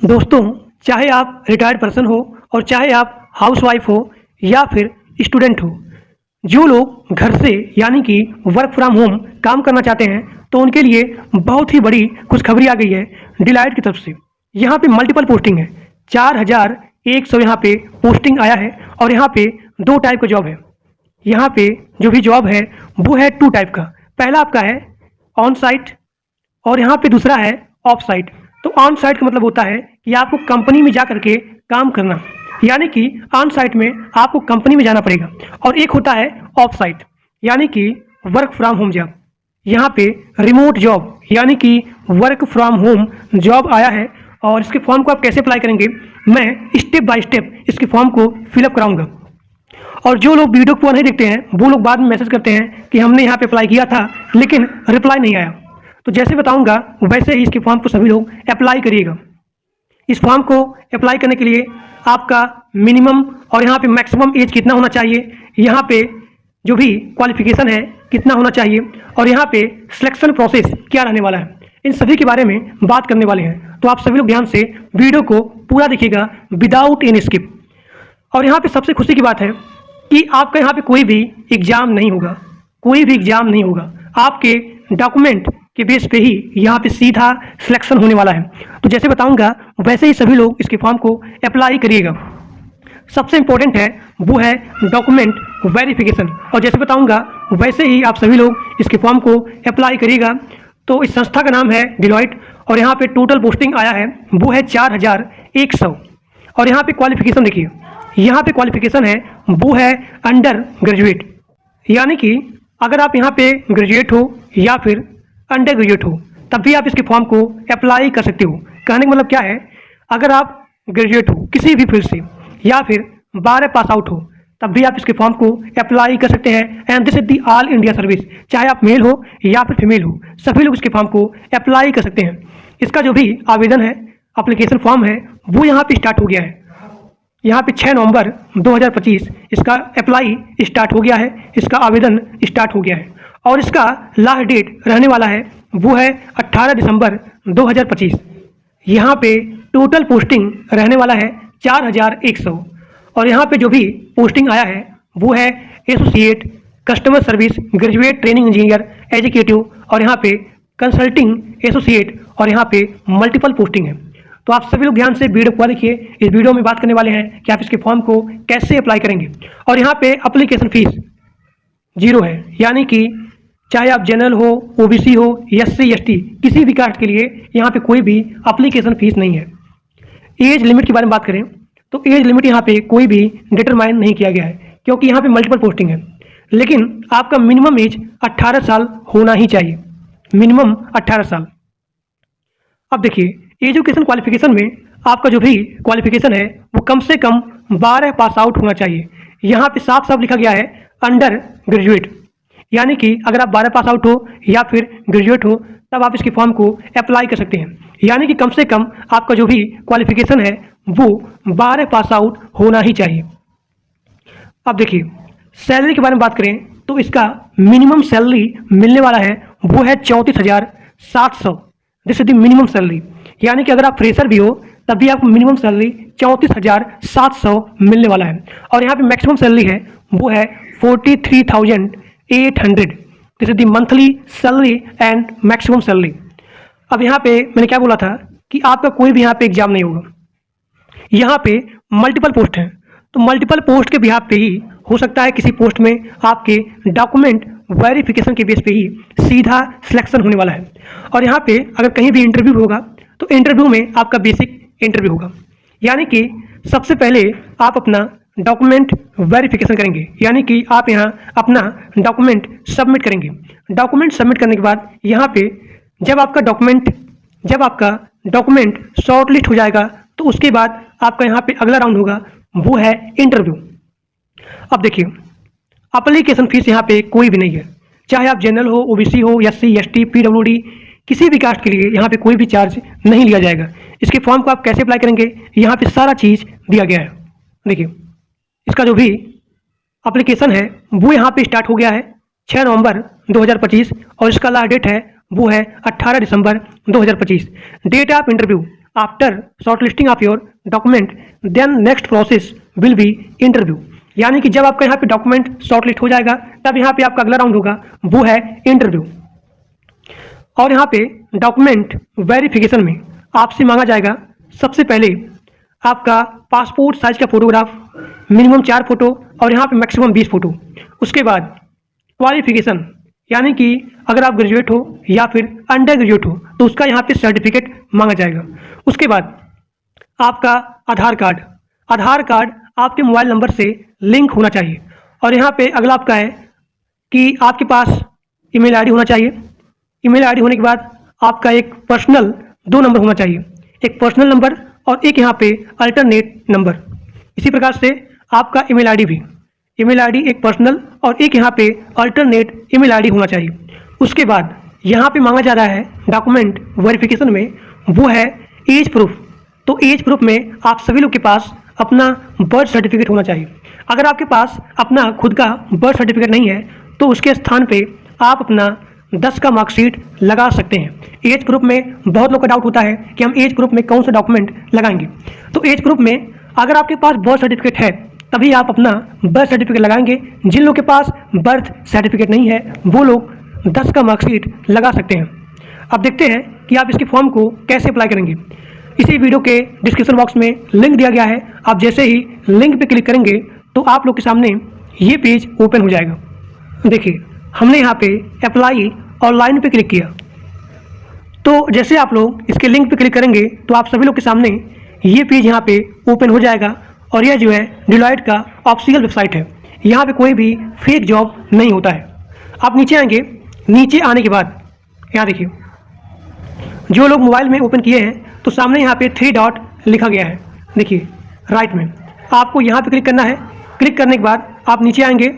दोस्तों, चाहे आप रिटायर्ड पर्सन हो और चाहे आप हाउसवाइफ हो या फिर स्टूडेंट हो, जो लोग घर से यानी कि वर्क फ्रॉम होम काम करना चाहते हैं तो उनके लिए बहुत ही बड़ी खुशखबरी आ गई है डिलाइट की तरफ से। यहाँ पे मल्टीपल पोस्टिंग है, 4100 यहाँ पे पोस्टिंग आया है और यहाँ पे 2 टाइप का जॉब है। यहाँ पे जो भी जॉब है वो है 2 टाइप का। पहला आपका है ऑन साइट और यहाँ पे दूसरा है ऑफ साइट। तो ऑन साइट का मतलब होता है कि आपको कंपनी में जा करके काम करना, यानी कि ऑन साइट में आपको कंपनी में जाना पड़ेगा। और एक होता है ऑफ साइट यानी कि वर्क फ्रॉम होम जॉब। यहाँ पे रिमोट जॉब यानी कि वर्क फ्रॉम होम जॉब आया है और इसके फॉर्म को आप कैसे अप्लाई करेंगे मैं स्टेप बाय स्टेप इसके फॉर्म को फिलअप कराऊंगा। और जो लोग वीडियो को पूरा नहीं देखते हैं वो लोग बाद में मैसेज करते हैं कि हमने यहाँ पे अप्लाई किया था लेकिन रिप्लाई नहीं आया। तो जैसे बताऊंगा वैसे ही इसके फॉर्म को सभी लोग अप्लाई करिएगा। इस फॉर्म को अप्लाई करने के लिए आपका मिनिमम और यहाँ पे मैक्सिमम एज कितना होना चाहिए, यहाँ पे जो भी क्वालिफिकेशन है कितना होना चाहिए और यहाँ पे सिलेक्शन प्रोसेस क्या रहने वाला है, इन सभी के बारे में बात करने वाले हैं। तो आप सभी लोग ध्यान से वीडियो को पूरा देखिएगा विदाउट एनी स्किप। और यहाँ पे सबसे खुशी की बात है कि आपका यहाँ पे कोई भी एग्जाम नहीं होगा, कोई भी एग्जाम नहीं होगा। आपके डॉक्यूमेंट के बेस पे ही यहाँ पे सीधा सिलेक्शन होने वाला है। तो जैसे बताऊंगा वैसे ही सभी लोग इसके फॉर्म को अप्लाई करिएगा। सबसे इम्पोर्टेंट है वो है डॉक्यूमेंट वेरिफिकेशन और जैसे बताऊंगा वैसे ही आप सभी लोग इसके फॉर्म को अप्लाई करिएगा। तो इस संस्था का नाम है डिलॉयट और यहाँ पे टोटल पोस्टिंग आया है वो है 4100। और यहाँ पे क्वालिफिकेशन देखिए, यहाँ पे क्वालिफिकेशन है वो है अंडर ग्रेजुएट, यानी कि अगर आप यहाँ पे ग्रेजुएट हो या फिर अंडर ग्रेजुएट हो तब भी आप इसके फॉर्म को अप्लाई कर सकते हो। कहने का मतलब क्या है, अगर आप ग्रेजुएट हो किसी भी फील्ड से या फिर 12 पास आउट हो तब भी आप इसके फॉर्म को अप्लाई कर सकते हैं। And this is the all India service, चाहे आप मेल हो या फिर फीमेल हो, सभी लोग इसके फॉर्म को अप्लाई कर सकते हैं। इसका जो भी आवेदन है, एप्लीकेशन फॉर्म है, वो यहाँ पे स्टार्ट हो गया है। यहाँ पे 6 नवंबर 2025 इसका अप्लाई स्टार्ट हो गया है, इसका आवेदन स्टार्ट हो गया है और इसका लास्ट डेट रहने वाला है वो है 18 दिसंबर 2025। यहाँ पे टोटल पोस्टिंग रहने वाला है 4100 और यहाँ पे जो भी पोस्टिंग आया है वो है associate customer service graduate training engineer educative और यहाँ पे कंसल्टिंग एसोसिएट और यहाँ पे मल्टीपल पोस्टिंग है। तो आप सभी लोग ध्यान से वीडियो को देखिए। इस वीडियो में बात करने वाले हैं कि आप इसके फॉर्म को कैसे अप्लाई करेंगे। और यहाँ पे एप्लीकेशन फीस 0 है, यानी कि चाहे आप जनरल हो, ओबीसी हो, एससी एसटी, किसी भी कास्ट के लिए यहाँ पे कोई भी एप्लीकेशन फीस नहीं है। एज लिमिट के बारे में बात करें तो एज लिमिट यहाँ पे कोई भी डिटरमाइन नहीं किया गया है क्योंकि यहाँ पे मल्टीपल पोस्टिंग है। लेकिन आपका मिनिमम एज 18 साल होना ही चाहिए, मिनिमम 18 साल। अब देखिए एजुकेशन क्वालिफिकेशन में आपका जो भी क्वालिफिकेशन है वो कम से कम 12 पास आउट होना चाहिए। यहाँ पे साफ साफ लिखा गया है अंडर ग्रेजुएट, यानी कि अगर आप 12 पास आउट हो या फिर ग्रेजुएट हो तब आप इसके फॉर्म को अप्लाई कर सकते हैं। यानी कि कम से कम आपका जो भी क्वालिफिकेशन है वो 12 पास आउट होना ही चाहिए। अब देखिए सैलरी के बारे में बात करें तो इसका मिनिमम सैलरी मिलने वाला है वो है 34,700। This is the minimum salary, यानी कि अगर आप फ्रेशर भी हो तब भी आपको मिनिमम सैलरी 34,700 मिलने वाला है। और यहाँ पे मैक्सिमम सैलरी है वो है 43,800। This is the monthly salary and maximum salary. अब यहाँ पे मैंने क्या बोला था कि आपका कोई भी यहाँ पे एग्जाम नहीं होगा। यहाँ पे मल्टीपल पोस्ट हैं तो मल्टीपल पोस्ट के बिहाफ पे ही हो सकता है किसी पोस्ट में आपके डॉक्यूमेंट वेरिफिकेशन के बेस पे ही सीधा सिलेक्शन होने वाला है। और यहाँ पे अगर कहीं भी इंटरव्यू होगा तो इंटरव्यू में आपका बेसिक इंटरव्यू होगा, यानी कि सबसे पहले आप अपना डॉक्यूमेंट वेरिफिकेशन करेंगे, यानी कि आप यहाँ अपना डॉक्यूमेंट सबमिट करेंगे। डॉक्यूमेंट सबमिट करने के बाद यहाँ पे जब आपका डॉक्यूमेंट शॉर्ट लिस्ट हो जाएगा तो उसके बाद आपका यहाँ पे अगला राउंड होगा वो है इंटरव्यू। अब देखिए एप्लीकेशन फीस यहाँ पे कोई भी नहीं है, चाहे आप जनरल हो, ओबीसी हो, एससी एसटी, पीडब्ल्यूडी, किसी भी कास्ट के लिए यहाँ पे कोई भी चार्ज नहीं लिया जाएगा। इसके फॉर्म को आप कैसे अप्लाई करेंगे यहाँ पे सारा चीज़ दिया गया है। देखिए इसका जो भी एप्लीकेशन है वो यहाँ पे स्टार्ट हो गया है 6 नवंबर 2025 और इसका लास्ट डेट है वो है 18 दिसंबर 2025। Date of interview after shortlisting of your document then next process will be interview. यानी कि जब आपका यहाँ पे डॉक्यूमेंट शॉर्टलिस्ट हो जाएगा तब यहाँ पे आपका अगला राउंड होगा, वो है इंटरव्यू। और यहाँ पे डॉक्यूमेंट वेरिफिकेशन में आपसे मांगा जाएगा सबसे पहले आपका पासपोर्ट साइज का फोटोग्राफ, मिनिमम 4 फोटो और यहाँ पे मैक्सिमम 20 फोटो। उसके बाद क्वालिफिकेशन, यानी कि अगर आप ग्रेजुएट हो या फिर अंडर ग्रेजुएट हो तो उसका यहाँ पे सर्टिफिकेट मांगा जाएगा। उसके बाद आपका आधार कार्ड आपके मोबाइल नंबर से लिंक होना चाहिए। और यहाँ पे अगला आपका है कि आपके पास ईमेल आईडी होना चाहिए। ईमेल आईडी होने के बाद आपका एक पर्सनल 2 नंबर होना चाहिए, एक पर्सनल नंबर और एक यहाँ पे अल्टरनेट नंबर। इसी प्रकार से आपका ईमेल आईडी भी, ईमेल आईडी एक पर्सनल और एक यहाँ पे अल्टरनेट ईमेल आईडी होना चाहिए। उसके बाद यहाँ पे मांगा जा रहा है डॉक्यूमेंट वेरिफिकेशन में, वो है एज प्रूफ। तो एज प्रूफ में आप सभी लोग के पास अपना बर्थ सर्टिफिकेट होना चाहिए। अगर आपके पास अपना खुद का बर्थ सर्टिफिकेट नहीं है तो उसके स्थान पे आप अपना 10 का मार्कशीट लगा सकते हैं। एज प्रूफ में बहुत लोग का डाउट होता है कि हम एज प्रूफ में कौन सा डॉक्यूमेंट लगाएंगे। तो एज प्रूफ में अगर आपके पास बर्थ सर्टिफिकेट है तभी आप अपना बर्थ सर्टिफिकेट लगाएंगे। जिन लोग के पास बर्थ सर्टिफिकेट नहीं है वो लोग 10 का मार्कशीट लगा सकते हैं। अब देखते हैं कि आप इसके फॉर्म को कैसे अप्लाई करेंगे। इसी वीडियो के डिस्क्रिप्शन बॉक्स में लिंक दिया गया है। आप जैसे ही लिंक पे क्लिक करेंगे तो आप लोग के सामने ये पेज ओपन हो जाएगा। देखिए हमने यहाँ पे अप्लाई ऑनलाइन पे क्लिक किया, तो जैसे आप लोग इसके लिंक पे क्लिक करेंगे तो आप सभी लोग के सामने ये पेज यहाँ पे ओपन हो जाएगा। और यह जो है डिलॉयट का ऑफिशियल वेबसाइट है, यहाँ पे कोई भी फेक जॉब नहीं होता है। आप नीचे आएंगे, नीचे आने के बाद यहाँ देखिए जो लोग मोबाइल में ओपन किए हैं तो सामने यहाँ पे 3 डॉट लिखा गया है, देखिए राइट में। आपको यहाँ पे क्लिक करना है। क्लिक करने के बाद आप नीचे आएंगे।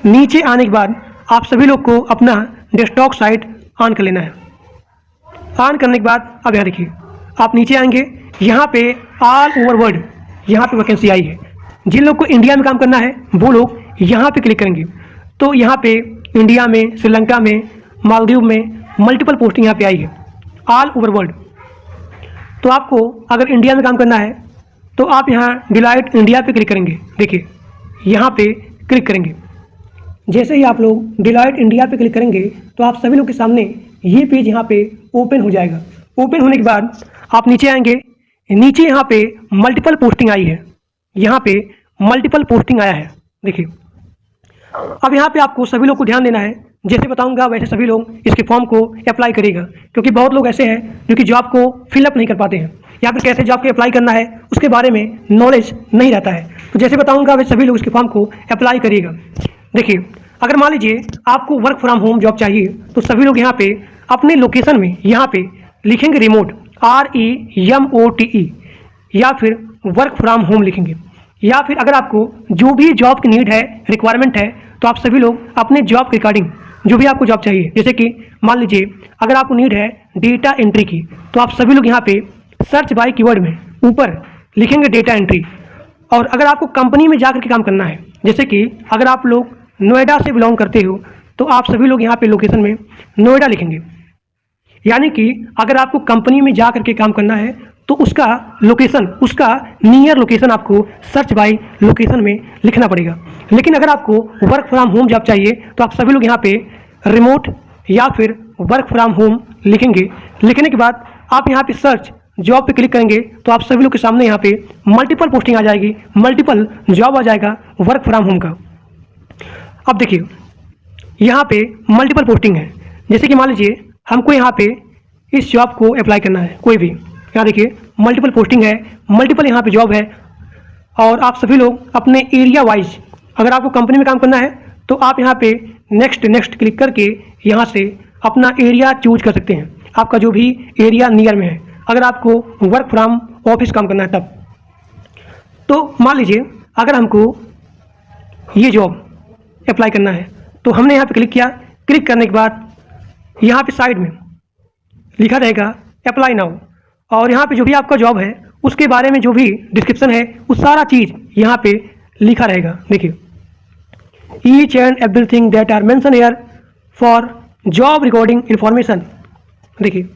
नीचे आने के बाद आप सभी लोग को अपना डेस्कटॉप साइट ऑन कर लेना है। ऑन करने के बाद अब यहाँ देखिए आप नीचे आएंगे, यहाँ पे ऑल ओवर वर्ल्ड यहाँ पे वैकेंसी आई है। जिन लोग को इंडिया में काम करना है वो लोग यहाँ पे क्लिक करेंगे। तो यहाँ पे इंडिया में, श्रीलंका में, मालदीव में मल्टीपल पोस्टिंग यहाँ पे आई है, ऑल ओवर वर्ल्ड। तो आपको अगर इंडिया में काम करना है तो आप यहाँ डिलॉयट इंडिया पे क्लिक करेंगे। देखिए यहाँ पे क्लिक करेंगे। जैसे ही आप लोग डिलॉयट इंडिया पे क्लिक करेंगे तो आप सभी लोग के सामने ये पेज यहाँ पे ओपन हो जाएगा। ओपन होने के बाद आप नीचे आएंगे। नीचे यहाँ पे मल्टीपल पोस्टिंग आई है, यहाँ पे मल्टीपल पोस्टिंग आया है, देखिए। अब यहाँ पे आपको सभी लोग को ध्यान देना है। जैसे बताऊंगा वैसे सभी लोग इसके फॉर्म को अप्लाई करेगा, क्योंकि बहुत लोग ऐसे हैं जो कि जॉब को फिलअप नहीं कर पाते हैं या फिर कैसे जॉब के अप्लाई करना है उसके बारे में नॉलेज नहीं रहता है। तो जैसे बताऊंगा वैसे सभी लोग इसके फॉर्म को अप्लाई करिएगा। देखिए अगर मान लीजिए आपको वर्क फ्रॉम होम जॉब चाहिए तो सभी लोग यहाँ पे अपने लोकेशन में यहाँ पे लिखेंगे रिमोट, REMOTE, या फिर वर्क फ्रॉम होम लिखेंगे। या फिर अगर आपको जो भी जॉब की नीड है, रिक्वायरमेंट है, तो आप सभी लोग अपने जॉब के रिगार्डिंग जो भी आपको जॉब चाहिए, जैसे कि मान लीजिए अगर आपको नीड है डेटा एंट्री की, तो आप सभी लोग यहाँ पे सर्च बाय कीवर्ड में ऊपर लिखेंगे डेटा एंट्री। और अगर आपको कंपनी में जाकर के काम करना है, जैसे कि अगर आप लोग नोएडा से बिलोंग करते हो तो आप सभी लोग यहाँ पे लोकेशन में नोएडा लिखेंगे। यानी कि अगर आपको कंपनी में जा करके काम करना है तो उसका लोकेशन, उसका नियर लोकेशन आपको सर्च बाय लोकेशन में लिखना पड़ेगा। लेकिन अगर आपको वर्क फ्रॉम होम जॉब चाहिए तो आप सभी लोग यहाँ पे रिमोट या फिर वर्क फ्रॉम होम लिखेंगे। लिखने के बाद आप यहाँ पे सर्च जॉब पे क्लिक करेंगे तो आप सभी लोग के सामने यहाँ पे मल्टीपल पोस्टिंग आ जाएगी, मल्टीपल जॉब आ जाएगा वर्क फ्रॉम होम का। अब देखिए यहाँ पे मल्टीपल पोस्टिंग है। जैसे कि मान लीजिए हमको यहाँ पे इस जॉब को अप्लाई करना है, कोई भी, यहाँ देखिए मल्टीपल पोस्टिंग है, मल्टीपल यहाँ पे जॉब है। और आप सभी लोग अपने एरिया वाइज, अगर आपको कंपनी में काम करना है तो आप यहाँ पे नेक्स्ट क्लिक करके यहाँ से अपना एरिया चूज कर सकते हैं, आपका जो भी एरिया नियर में है। अगर आपको वर्क फ्रॉम ऑफिस काम करना है तब तो मान लीजिए अगर हमको ये जॉब अप्लाई करना है तो हमने यहाँ पे क्लिक किया। क्लिक करने के बाद यहाँ पे साइड में लिखा रहेगा अप्लाई नाउ, और यहाँ पे जो भी आपका जॉब है उसके बारे में जो भी डिस्क्रिप्शन है वो सारा चीज़ यहाँ पे लिखा रहेगा। देखिए each and everything that are mention here for job recording information. देखिए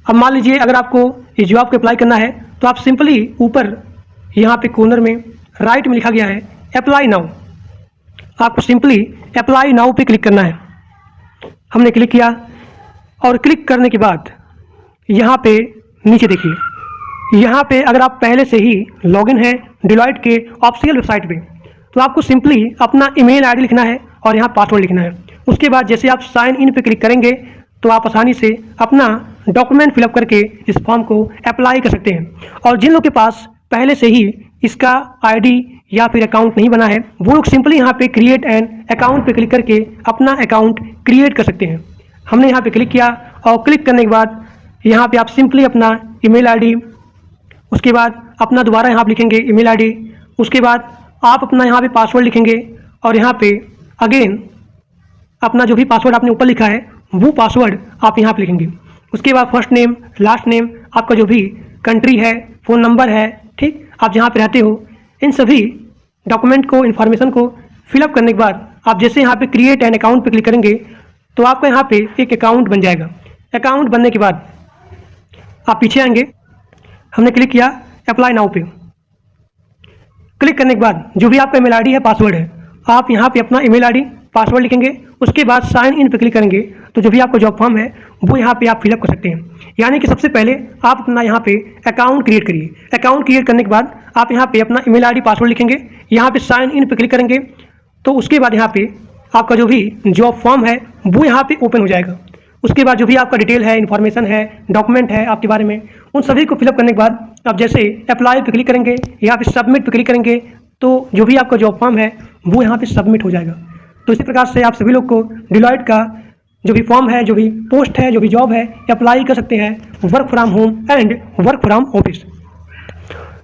अब मान लीजिए अगर आपको इस जॉब को अप्लाई करना है तो आप सिंपली ऊपर यहाँ पे कॉर्नर में राइट में लिखा गया है अप्लाई नाउ, आपको सिंपली अप्लाई नाउ पे क्लिक करना है। हमने क्लिक किया और क्लिक करने के बाद यहाँ पे नीचे देखिए, यहाँ पे अगर आप पहले से ही लॉगिन है डिलॉयट के ऑफिशियल वेबसाइट पे तो आपको सिंपली अपना ईमेल आईडी लिखना है और यहाँ पासवर्ड लिखना है। उसके बाद जैसे आप साइन इन पे क्लिक करेंगे तो आप आसानी से अपना डॉक्यूमेंट फिलअप करके इस फॉर्म को अप्लाई कर सकते हैं। और जिन लोग के पास पहले से ही इसका आईडी या फिर अकाउंट नहीं बना है वो लोग सिंपली यहाँ पे क्रिएट एन अकाउंट पे क्लिक करके अपना अकाउंट क्रिएट कर सकते हैं। हमने यहाँ पे क्लिक किया और क्लिक करने के बाद यहाँ पे आप सिंपली अपना ईमेल आईडी, उसके बाद अपना दोबारा यहाँ पे लिखेंगे ईमेल आईडी, उसके बाद आप अपना यहाँ पे पासवर्ड लिखेंगे और यहाँ पे अगेन अपना जो भी पासवर्ड आपने ऊपर लिखा है वो पासवर्ड आप यहाँ पे लिखेंगे। उसके बाद फर्स्ट नेम, लास्ट नेम, आपका जो भी कंट्री है, फ़ोन नंबर है, ठीक, आप जहाँ पे रहते हो, इन सभी डॉक्यूमेंट को, इन्फॉर्मेशन को फिलअप करने के बाद आप जैसे यहाँ पे क्रिएट एन अकाउंट पे क्लिक करेंगे तो आपका यहाँ पे एक अकाउंट बन जाएगा। अकाउंट बनने के बाद आप पीछे आएंगे, हमने क्लिक किया अप्लाई नाउ पे। क्लिक करने के बाद जो भी आपका ईमेल आईडी है, पासवर्ड है, आप यहाँ पे अपना ईमेल आईडी, पासवर्ड लिखेंगे। उसके बाद साइन इन पे क्लिक करेंगे तो जो भी आपका जॉब फॉर्म है वो यहाँ पे आप फिलअप कर सकते हैं। यानी कि सबसे पहले आप अपना यहाँ पे अकाउंट क्रिएट करिए। अकाउंट क्रिएट करने के बाद आप यहाँ पे अपना ईमेल आईडी, पासवर्ड लिखेंगे, यहाँ पे साइन इन पे क्लिक करेंगे तो उसके बाद यहाँ पे आपका जो भी जॉब फॉर्म है वो यहाँ पे ओपन हो जाएगा। उसके बाद जो भी आपका डिटेल है, इन्फॉर्मेशन है, डॉक्यूमेंट है आपके बारे में, उन सभी को फिलअप करने के बाद आप जैसे अप्लाई पे क्लिक करेंगे, यहाँ पे सबमिट पे क्लिक करेंगे तो जो भी आपका जॉब फॉर्म है वो यहाँ पे सबमिट हो जाएगा। तो इसी प्रकार से आप सभी लोग को डिलॉयट का जो भी फॉर्म है, जो भी पोस्ट है, जो भी जॉब है, अप्लाई कर सकते हैं work from home and work from office.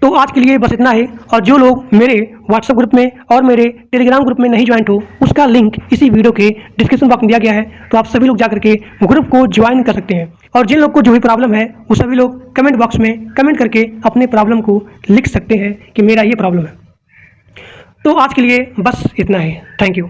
तो आज के लिए बस इतना ही। और जो लोग मेरे व्हाट्सएप ग्रुप में और मेरे टेलीग्राम ग्रुप में नहीं ज्वाइंट हो उसका लिंक इसी वीडियो के डिस्क्रिप्शन बॉक्स में दिया गया है, तो आप सभी लोग जाकर के ग्रुप को ज्वाइन कर सकते हैं। और जिन लोग को जो भी प्रॉब्लम है वो सभी लोग कमेंट बॉक्स में कमेंट करके अपने प्रॉब्लम को लिख सकते हैं कि मेरा ये प्रॉब्लम है। तो आज के लिए बस इतना ही। Thank you.